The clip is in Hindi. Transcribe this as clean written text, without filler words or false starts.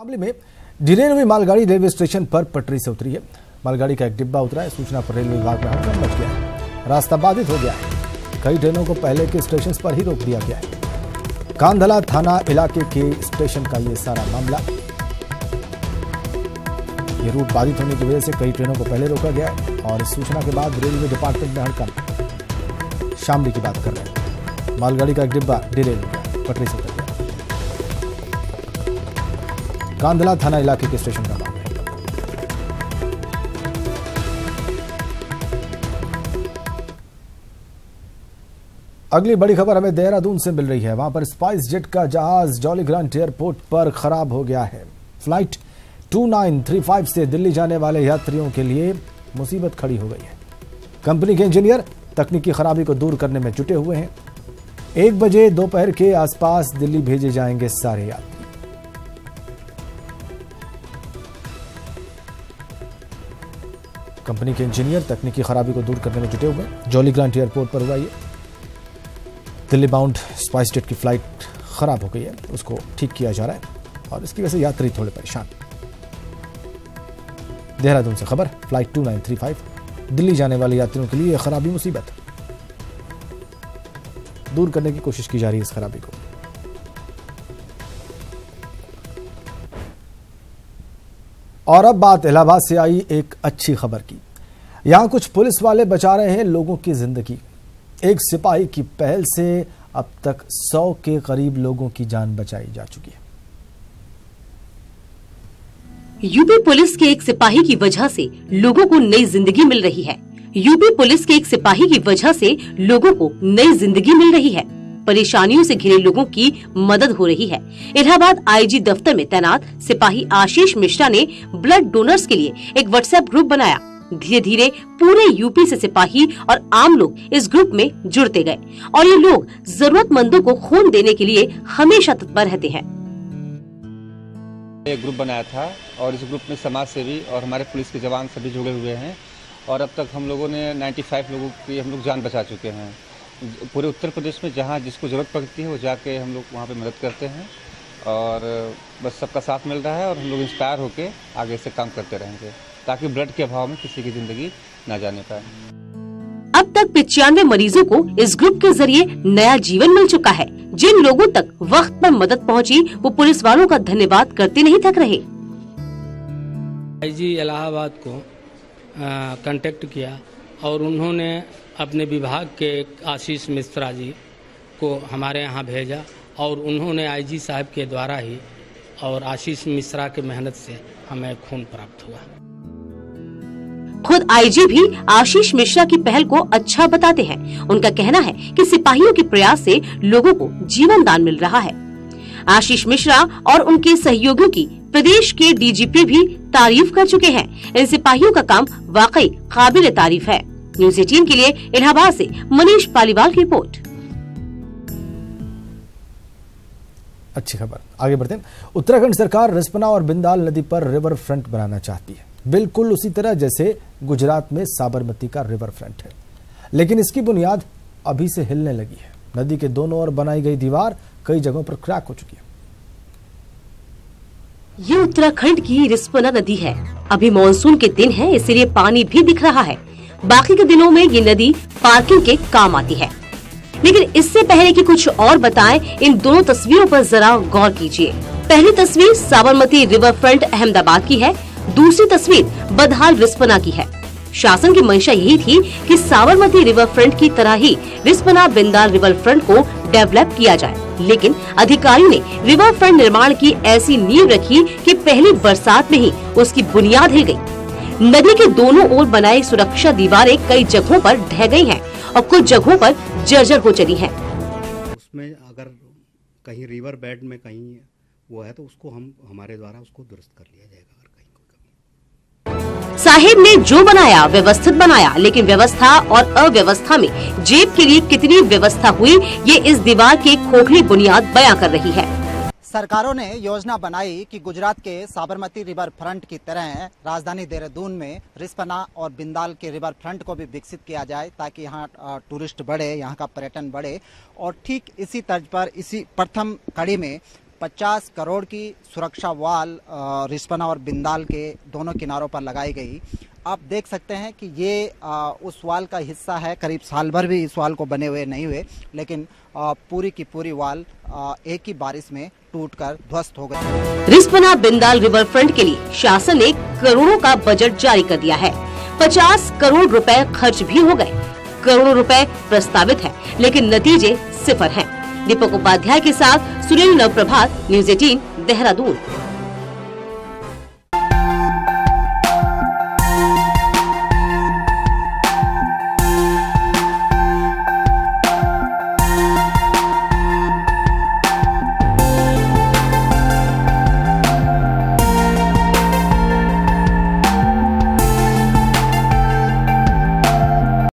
मामले में डिरेल हुई मालगाड़ी रेलवे स्टेशन पर पटरी से उतरी है। मालगाड़ी का एक डिब्बा उतरा है। सूचना पर रेलवे विभाग में हड़कंप मच गया है। रास्ता बाधित हो गया है। कई ट्रेनों को पहले के स्टेशन पर ही रोक दिया गया है। कांधला थाना इलाके के स्टेशन का ये सारा मामला। ये रूट बाधित होने की वजह से कई ट्रेनों को पहले रोका गया है और इस सूचना के बाद रेलवे डिपार्टमेंट में हड़कंप। शामली की बात कर रहे हैं। मालगाड़ी का एक डिब्बा डिरेल हो गया, पटरी से उतर गया। कांधला थाना इलाके के स्टेशन का मामला है। अगली बड़ी खबर हमें देहरादून से मिल रही है। वहां पर स्पाइस जेट का जहाज जॉली ग्रांट एयरपोर्ट पर खराब हो गया है। फ्लाइट 2935 से दिल्ली जाने वाले यात्रियों के लिए मुसीबत खड़ी हो गई है। कंपनी के इंजीनियर तकनीकी खराबी को दूर करने में जुटे हुए हैं। 1 बजे दोपहर के आसपास दिल्ली भेजे जाएंगे सारे यात्री। कंपनी के इंजीनियर तकनीकी खराबी को दूर करने में जुटे हुए हैं। जॉली ग्रांट एयरपोर्ट पर हुआ ये दिल्ली बाउंड स्पाइस जेट की फ्लाइट खराब हो गई है, उसको ठीक किया जा रहा है और इसकी वजह से यात्री थोड़े परेशान। देहरादून से खबर, फ्लाइट 2935 दिल्ली जाने वाले यात्रियों के लिए खराबी मुसीबत। दूर करने की कोशिश की जा रही है इस खराबी को। और अब बात इलाहाबाद से आई एक अच्छी खबर की। यहां कुछ पुलिस वाले बचा रहे हैं लोगों की जिंदगी। एक सिपाही की पहल से अब तक 100 के करीब लोगों की जान बचाई जा चुकी है। यूपी पुलिस के एक सिपाही की वजह से लोगों को नई जिंदगी मिल रही है। यूपी पुलिस के एक सिपाही की वजह से लोगों को नई जिंदगी मिल रही है। परेशानियों से घिरे लोगों की मदद हो रही है। इलाहाबाद आईजी दफ्तर में तैनात सिपाही आशीष मिश्रा ने ब्लड डोनर्स के लिए एक व्हाट्सएप ग्रुप बनाया। धीरे धीरे पूरे यूपी से सिपाही और आम लोग इस ग्रुप में जुड़ते गए और ये लोग जरूरतमंदों को खून देने के लिए हमेशा तत्पर रहते हैं। एक ग्रुप बनाया था और इस ग्रुप में समाज सेवी और हमारे पुलिस के जवान सभी जुड़े हुए हैं और अब तक हम लोगों ने 95 लोगों की हम लोग जान बचा चुके हैं। पूरे उत्तर प्रदेश में जहाँ जिसको ज़रूरत पड़ती है वो जाके हम लोग वहाँ पे मदद करते हैं और बस सबका साथ मिल रहा है और हम लोग इंस्पायर होके आगे से काम करते रहेंगे ताकि ब्लड के अभाव में किसी की जिंदगी ना जाने पाए। अब तक 95 मरीजों को इस ग्रुप के जरिए नया जीवन मिल चुका है। जिन लोगों तक वक्त पर मदद पहुंची वो पुलिस वालों का धन्यवाद करते नहीं थक रहे। आईजी इलाहाबाद को कांटेक्ट किया और उन्होंने अपने विभाग के आशीष मिश्रा जी को हमारे यहाँ भेजा और उन्होंने आईजी साहब के द्वारा ही और आशीष मिश्रा के मेहनत से हमें खून प्राप्त हुआ। खुद आईजी भी आशीष मिश्रा की पहल को अच्छा बताते हैं। उनका कहना है कि सिपाहियों के प्रयास से लोगों को जीवन दान मिल रहा है। आशीष मिश्रा और उनके सहयोगियों की प्रदेश के डीजीपी भी तारीफ कर चुके हैं। इन सिपाहियों का काम वाकई काबिल तारीफ है। न्यूज़ 18 के लिए इलाहाबाद से मनीष पालीवाल की रिपोर्ट। अच्छी खबर, आगे बढ़ते हैं। उत्तराखंड सरकार रिस्पना और बिंदाल नदी पर रिवर फ्रंट बनाना चाहती है, बिल्कुल उसी तरह जैसे गुजरात में साबरमती का रिवर फ्रंट है, लेकिन इसकी बुनियाद अभी से हिलने लगी है। नदी के दोनों ओर बनाई गई दीवार कई जगहों पर क्रैक हो चुकी है। ये उत्तराखंड की रिस्पना नदी है। अभी मॉनसून के दिन है, इसलिए पानी भी दिख रहा है। बाकी के दिनों में ये नदी पार्किंग के काम आती है। लेकिन इससे पहले कि कुछ और बताएं, इन दोनों तस्वीरों पर जरा गौर कीजिए। पहली तस्वीर साबरमती रिवर फ्रंट अहमदाबाद की है, दूसरी तस्वीर बदहाल रिस्पना की है। शासन की मंशा यही थी कि साबरमती रिवर फ्रंट की तरह ही रिस्पना बिंदाल रिवर फ्रंट को डेवलप किया जाए, लेकिन अधिकारियों ने रिवर फ्रंट निर्माण की ऐसी नींव रखी कि पहली बरसात में ही उसकी बुनियाद हिल गई। नदी के दोनों ओर बनाई सुरक्षा दीवारें कई जगहों पर ढह गई हैं और कुछ जगहों पर जर्जर हो चली हैं। उसमें अगर कहीं रिवर बेड में कहीं वो है तो उसको हमारे द्वारा उसको दुरुस्त कर लिया जाएगा। साहिब ने जो बनाया व्यवस्थित बनाया, लेकिन व्यवस्था और अव्यवस्था में जेब के लिए कितनी व्यवस्था हुई ये इस दीवार की खोखली बुनियाद बयां कर रही है। सरकारों ने योजना बनाई कि गुजरात के साबरमती रिवर फ्रंट की तरह राजधानी देहरादून में रिस्पना और बिंदाल के रिवर फ्रंट को भी विकसित किया जाए ताकि यहाँ टूरिस्ट बढ़े, यहाँ का पर्यटन बढ़े। और ठीक इसी तर्ज पर इसी प्रथम कड़ी में 50 करोड़ की सुरक्षा वाल रिस्पना और बिंदाल के दोनों किनारों पर लगाई गई। आप देख सकते हैं कि ये उस वाल का हिस्सा है। करीब साल भर भी इस वाल को बने हुए नहीं हुए, लेकिन पूरी की पूरी वाल एक ही बारिश में टूटकर ध्वस्त हो गई। रिस्पना बिंदाल रिवर फ्रंट के लिए शासन ने करोड़ों का बजट जारी कर दिया है। 50 करोड़ रुपए खर्च भी हो गए। करोड़ों रुपए प्रस्तावित है, लेकिन नतीजे सिफर हैं। दीपक उपाध्याय के साथ सुनील नवप्रभात, न्यूज़ 18 देहरादून।